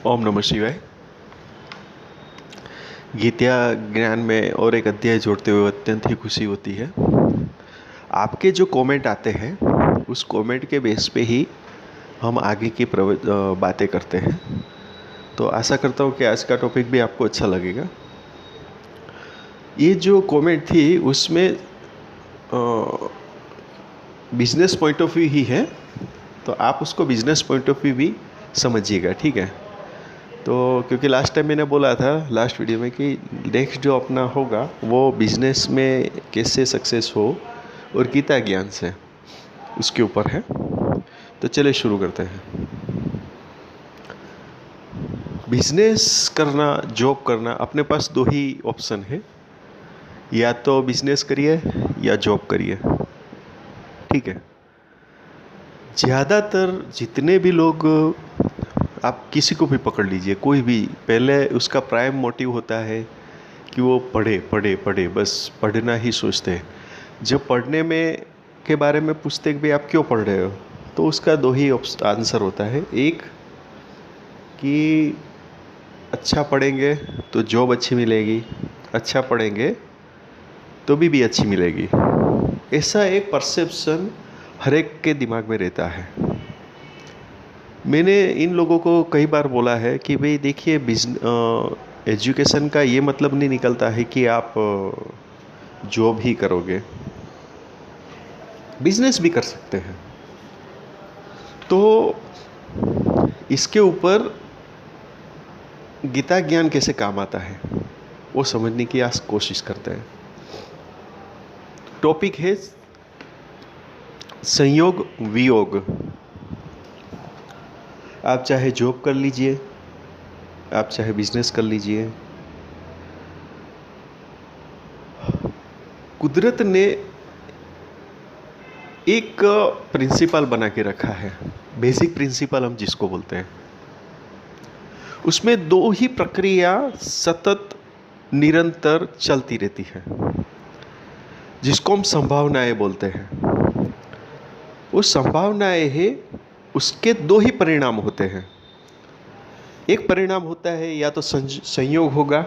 ओम नमः शिवाय। गीता ज्ञान में और एक अध्याय जोड़ते हुए अत्यंत ही खुशी होती है। आपके जो कमेंट आते हैं उस कमेंट के बेस पे ही हम आगे की बातें करते हैं। तो आशा करता हूँ कि आज का टॉपिक भी आपको अच्छा लगेगा। ये जो कमेंट थी उसमें बिजनेस पॉइंट ऑफ व्यू ही है, तो आप उसको बिजनेस पॉइंट ऑफ व्यू भी समझिएगा, ठीक है। तो क्योंकि लास्ट टाइम मैंने बोला था लास्ट वीडियो में कि नेक्स्ट जो अपना होगा वो बिजनेस में कैसे सक्सेस हो और गीता ज्ञान से उसके ऊपर है। तो चलिए शुरू करते हैं। बिजनेस करना, जॉब करना, अपने पास दो ही ऑप्शन है, या तो बिजनेस करिए या जॉब करिए, ठीक है। ज़्यादातर जितने भी लोग, आप किसी को भी पकड़ लीजिए, कोई भी, पहले उसका प्राइम मोटिव होता है कि वो पढ़े पढ़े पढ़े, बस पढ़ना ही सोचते हैं। जब पढ़ने में के बारे में पूछते कि भाई आप क्यों पढ़ रहे हो, तो उसका दो ही आंसर होता है। एक कि अच्छा पढ़ेंगे तो जॉब अच्छी मिलेगी, अच्छा पढ़ेंगे तो भी अच्छी मिलेगी। ऐसा एक परसेप्शन हर एक के दिमाग में रहता है। मैंने इन लोगों को कई बार बोला है कि भाई देखिए, एजुकेशन का ये मतलब नहीं निकलता है कि आप जॉब ही करोगे, बिजनेस भी कर सकते हैं। तो इसके ऊपर गीता ज्ञान कैसे काम आता है वो समझने की आज कोशिश करते हैं। टॉपिक है संयोग वियोग। आप चाहे जॉब कर लीजिए, आप चाहे बिजनेस कर लीजिए, कुदरत ने एक प्रिंसिपल बना के रखा है, बेसिक प्रिंसिपल हम जिसको बोलते हैं। उसमें दो ही प्रक्रिया सतत निरंतर चलती रहती है, जिसको हम संभावनाएं बोलते हैं। वो संभावनाएं है, उसके दो ही परिणाम होते हैं। एक परिणाम होता है या तो संयोग होगा,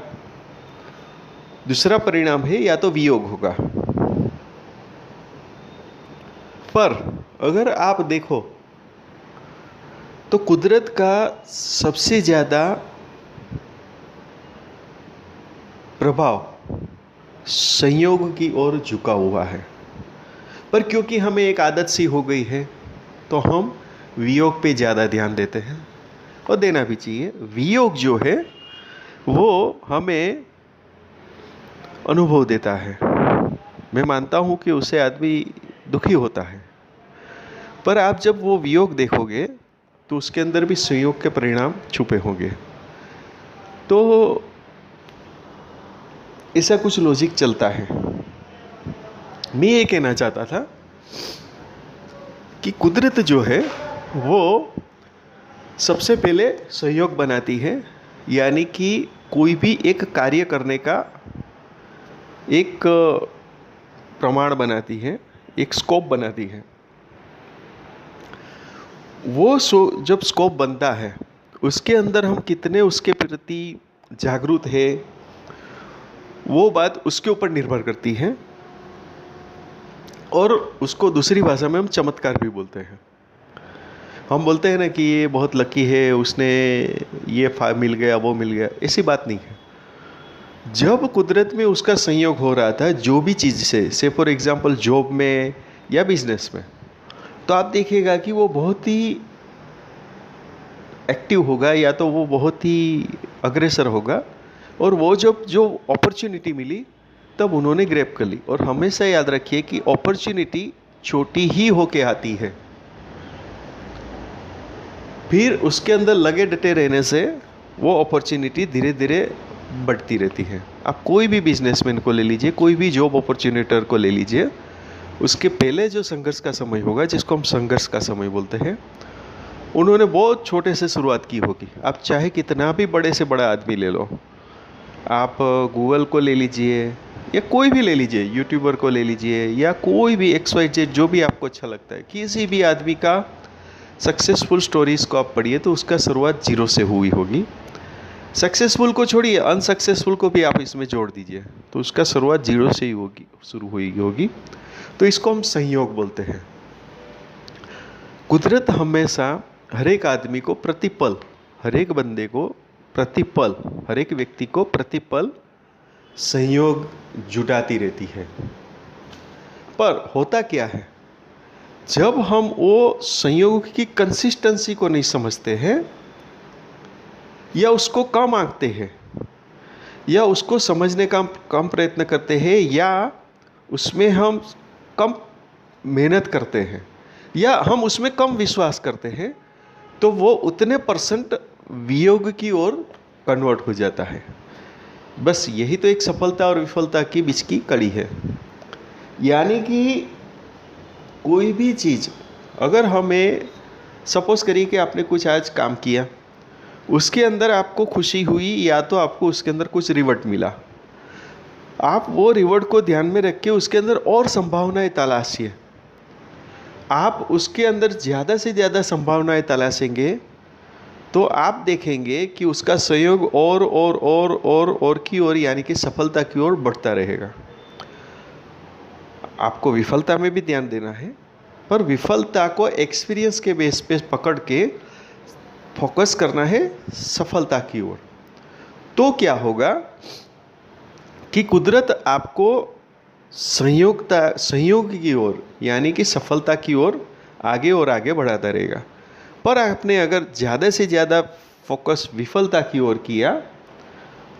दूसरा परिणाम है या तो वियोग होगा। पर अगर आप देखो तो कुदरत का सबसे ज़्यादा प्रभाव संयोग की ओर झुका हुआ है। पर क्योंकि हमें एक आदत सी हो गई है तो हम वियोग पे ज़्यादा ध्यान देते हैं, और देना भी चाहिए। वियोग जो है वो हमें अनुभव देता है। मैं मानता हूँ कि उससे आदमी दुखी होता है, पर आप जब वो वियोग देखोगे तो उसके अंदर भी संयोग के परिणाम छुपे होंगे। तो ऐसा कुछ लॉजिक चलता है। मैं ये कहना चाहता था कि कुदरत जो है वो सबसे पहले सहयोग बनाती है, यानी कि कोई भी एक कार्य करने का एक प्रमाण बनाती है, एक स्कोप बनाती है। वो जब स्कोप बनता है उसके अंदर हम कितने उसके प्रति जागरूक है, वो बात उसके ऊपर निर्भर करती है। और उसको दूसरी भाषा में हम चमत्कार भी बोलते हैं। हम बोलते हैं ना कि ये बहुत लकी है, उसने ये मिल गया, वो मिल गया। ऐसी बात नहीं है। जब कुदरत में उसका संयोग हो रहा था जो भी चीज़ से फॉर एग्जांपल जॉब में या बिजनेस में, तो आप देखिएगा कि वो बहुत ही एक्टिव होगा या तो वो बहुत ही अग्रेसर होगा। और वो जब जो अपॉर्चुनिटी मिली तब उन्होंने ग्रैब कर ली। और हमेशा याद रखिए कि अपॉर्चुनिटी छोटी ही होके आती है, फिर उसके अंदर लगे डटे रहने से वो अपॉर्चुनिटी धीरे धीरे बढ़ती रहती है। आप कोई भी बिजनेसमैन को ले लीजिए, कोई भी जॉब अपॉर्चुनिटर को ले लीजिए, उसके पहले जो संघर्ष का समय होगा, जिसको हम संघर्ष का समय बोलते हैं, उन्होंने बहुत छोटे से शुरुआत की होगी। आप चाहे कितना भी बड़े से बड़ा आदमी ले लो, आप गूगल को ले लीजिए या कोई भी ले लीजिए, यूट्यूबर को ले लीजिए या कोई भी XYZ, जो भी आपको अच्छा लगता है, किसी भी आदमी का सक्सेसफुल स्टोरीज को आप पढ़िए तो उसका शुरुआत जीरो से हुई होगी। सक्सेसफुल को छोड़िए, अनसक्सेसफुल को भी आप इसमें जोड़ दीजिए तो उसका शुरुआत जीरो से ही होगी, शुरू हुई होगी। तो इसको हम संयोग बोलते हैं। कुदरत हमेशा हर एक आदमी को प्रतिपल, हर एक बंदे को प्रतिपल, हर एक व्यक्ति को प्रतिपल संयोग जुटाती रहती है। पर होता क्या है, जब हम वो संयोग की कंसिस्टेंसी को नहीं समझते हैं या उसको कम आंकते हैं या उसको समझने का कम प्रयत्न करते हैं या उसमें हम कम मेहनत करते हैं या हम उसमें कम विश्वास करते हैं, तो वो उतने % वियोग की ओर कन्वर्ट हो जाता है। बस यही तो एक सफलता और विफलता की बीच की कड़ी है। यानी कि कोई भी चीज़, अगर हमें सपोज करिए कि आपने कुछ आज काम किया, उसके अंदर आपको खुशी हुई या तो आपको उसके अंदर कुछ रिवॉर्ड मिला, आप वो रिवॉर्ड को ध्यान में रख के उसके अंदर और संभावनाएं तलाशिए। आप उसके अंदर ज़्यादा से ज़्यादा संभावनाएं तलाशेंगे तो आप देखेंगे कि उसका सहयोग और की ओर यानी कि सफलता की ओर बढ़ता रहेगा। आपको विफलता में भी ध्यान देना है, पर विफलता को एक्सपीरियंस के बेस पे पकड़ के फोकस करना है सफलता की ओर। तो क्या होगा कि कुदरत आपको संयोग की ओर यानी कि सफलता की ओर आगे और आगे बढ़ाता रहेगा। पर आपने अगर ज़्यादा से ज़्यादा फोकस विफलता की ओर किया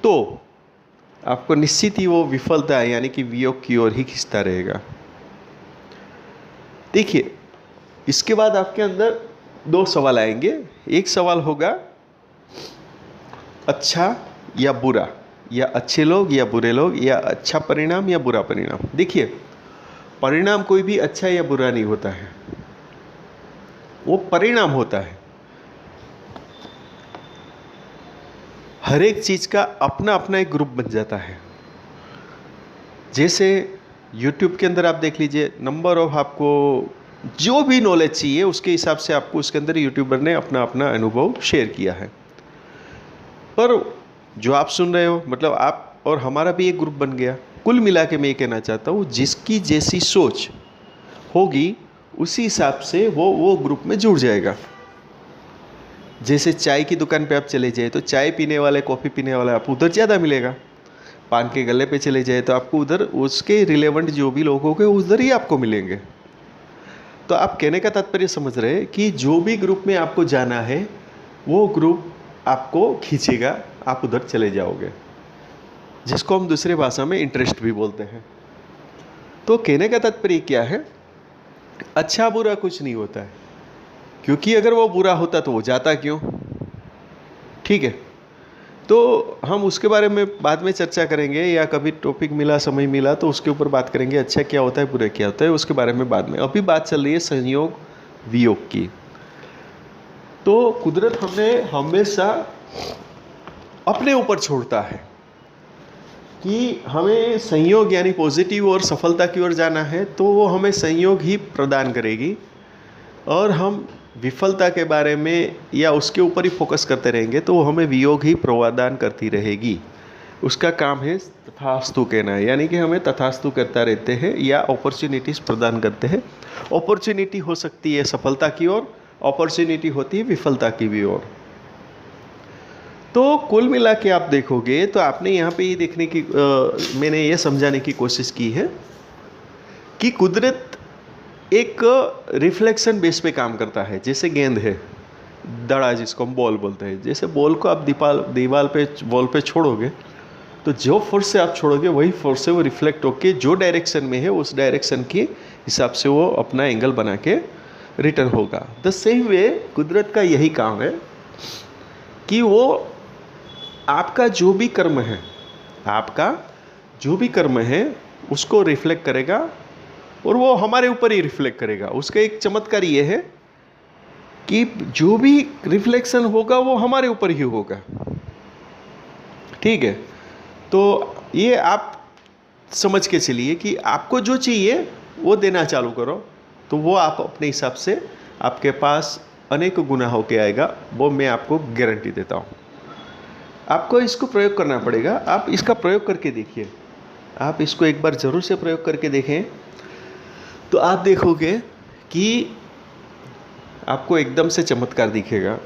तो आपको निश्चित ही वो विफलता यानी कि वियोग की ओर ही खींचता रहेगा। देखिए, इसके बाद आपके अंदर 2 सवाल आएंगे। एक सवाल होगा अच्छा या बुरा, या अच्छे लोग या बुरे लोग, या अच्छा परिणाम या बुरा परिणाम। देखिए, परिणाम कोई भी अच्छा या बुरा नहीं होता है, वो परिणाम होता है। हर एक चीज़ का अपना अपना एक ग्रुप बन जाता है। जैसे YouTube के अंदर आप देख लीजिए, नंबर ऑफ आपको जो भी नॉलेज चाहिए उसके हिसाब से आपको उसके अंदर यूट्यूबर ने अपना अपना अनुभव शेयर किया है। पर जो आप सुन रहे हो, मतलब आप और हमारा भी एक ग्रुप बन गया। कुल मिला के मैं ये कहना चाहता हूँ, जिसकी जैसी सोच होगी उसी हिसाब से वो ग्रुप में जुड़ जाएगा। जैसे चाय की दुकान पे आप चले जाए तो चाय पीने वाले, कॉफ़ी पीने वाले आपको उधर ज़्यादा मिलेगा। पान के गल्ले पे चले जाए तो आपको उधर उसके रिलेवेंट जो भी लोग होंगे उधर ही आपको मिलेंगे। तो आप कहने का तात्पर्य समझ रहे हैं कि जो भी ग्रुप में आपको जाना है वो ग्रुप आपको खींचेगा, आप उधर चले जाओगे, जिसको हम दूसरे भाषा में इंटरेस्ट भी बोलते हैं। तो कहने का तात्पर्य क्या है, अच्छा बुरा कुछ नहीं होता है, क्योंकि अगर वो बुरा होता तो वो जाता क्यों। ठीक है, तो हम उसके बारे में बाद में चर्चा करेंगे, या कभी टॉपिक मिला, समय मिला तो उसके ऊपर बात करेंगे, अच्छा क्या होता है बुरा क्या होता है, उसके बारे में बाद में। अभी बात चल रही है संयोग वियोग की। तो कुदरत हमें हमेशा अपने ऊपर छोड़ता है कि हमें संयोग यानी पॉजिटिव और सफलता की ओर जाना है तो वो हमें संयोग ही प्रदान करेगी, और हम विफलता के बारे में या उसके ऊपर ही फोकस करते रहेंगे तो वो हमें वियोग ही प्रदान करती रहेगी। उसका काम है तथास्तु कहना है, यानी कि हमें तथास्तु करता रहते हैं या अपॉर्चुनिटीज़ प्रदान करते हैं। अपॉर्चुनिटी हो सकती है सफलता की ओर, अपॉर्चुनिटी होती है विफलता की भी ओर। तो कुल मिला के आप देखोगे तो आपने यहाँ पे ये देखने की मैंने ये समझाने की कोशिश की है कि कुदरत एक रिफ्लेक्शन बेस पे काम करता है। जैसे गेंद है, दड़ा जिसको हम बॉल बोलते हैं, जैसे बॉल को आप दीवार पे बॉल पे छोड़ोगे तो जो फोर्स से आप छोड़ोगे वही फोर्स से वो रिफ्लेक्ट होके जो डायरेक्शन में है उस डायरेक्शन के हिसाब से वो अपना एंगल बना के रिटर्न होगा। द सेम वे कुदरत का यही काम है कि वो आपका जो भी कर्म है, आपका जो भी कर्म है उसको रिफ्लेक्ट करेगा और वो हमारे ऊपर ही रिफ्लेक्ट करेगा। उसका एक चमत्कार ये है कि जो भी रिफ्लेक्शन होगा वो हमारे ऊपर ही होगा। ठीक है, तो ये आप समझ के चलिए कि आपको जो चाहिए वो देना चालू करो, तो वो आप अपने हिसाब से आपके पास अनेक गुना होके आएगा, वो मैं आपको गारंटी देता हूँ। आपको इसको प्रयोग करना पड़ेगा। आप इसका प्रयोग करके देखिए, आप इसको एक बार ज़रूर से प्रयोग करके देखें, तो आप देखोगे कि आपको एकदम से चमत्कार दिखेगा।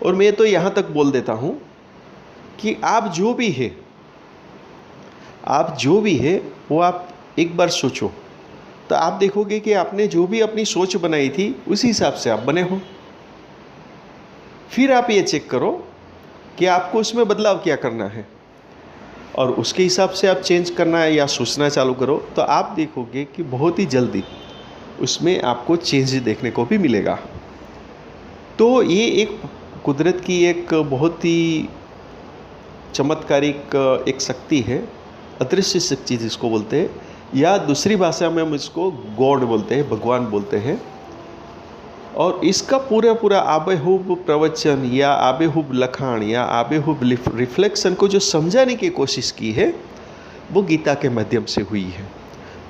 और मैं तो यहाँ तक बोल देता हूँ कि आप जो भी है वो आप एक बार सोचो, तो आप देखोगे कि आपने जो भी अपनी सोच बनाई थी उसी हिसाब से आप बने हो। फिर आप ये चेक करो कि आपको उसमें बदलाव क्या करना है, और उसके हिसाब से आप चेंज करना है या सोचना चालू करो, तो आप देखोगे कि बहुत ही जल्दी उसमें आपको चेंज देखने को भी मिलेगा। तो ये एक कुदरत की एक बहुत ही चमत्कारिक एक शक्ति है, अदृश्य शक्ति जिसको बोलते हैं, या दूसरी भाषा में हम इसको गॉड बोलते हैं, भगवान बोलते हैं। और इसका पूरा आबेहूब प्रवचन या आबेहूब लखान या आबेहूब रिफ्लेक्शन को जो समझाने की कोशिश की है वो गीता के माध्यम से हुई है।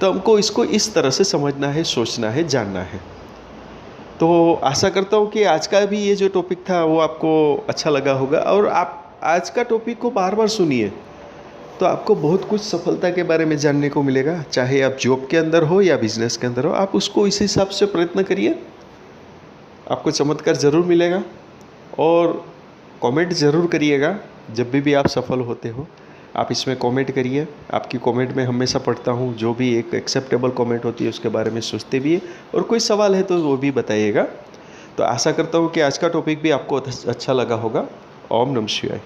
तो हमको इसको इस तरह से समझना है, सोचना है, जानना है। तो आशा करता हूँ कि आज का भी ये जो टॉपिक था वो आपको अच्छा लगा होगा, और आप आज का टॉपिक को बार बार सुनिए, तो आपको बहुत कुछ सफलता के बारे में जानने को मिलेगा। चाहे आप जॉब के अंदर हो या बिजनेस के अंदर हो, आप उसको इस हिसाब से प्रयत्न करिए, आपको चमत्कार ज़रूर मिलेगा। और कमेंट ज़रूर करिएगा जब भी आप सफल होते हो, आप इसमें कमेंट करिए। आपकी कमेंट में हमेशा पढ़ता हूँ, जो भी एक एक्सेप्टेबल कमेंट होती है उसके बारे में सोचते भी है, और कोई सवाल है तो वो भी बताइएगा। तो आशा करता हूँ कि आज का टॉपिक भी आपको अच्छा लगा होगा। ओम नमः शिवाय।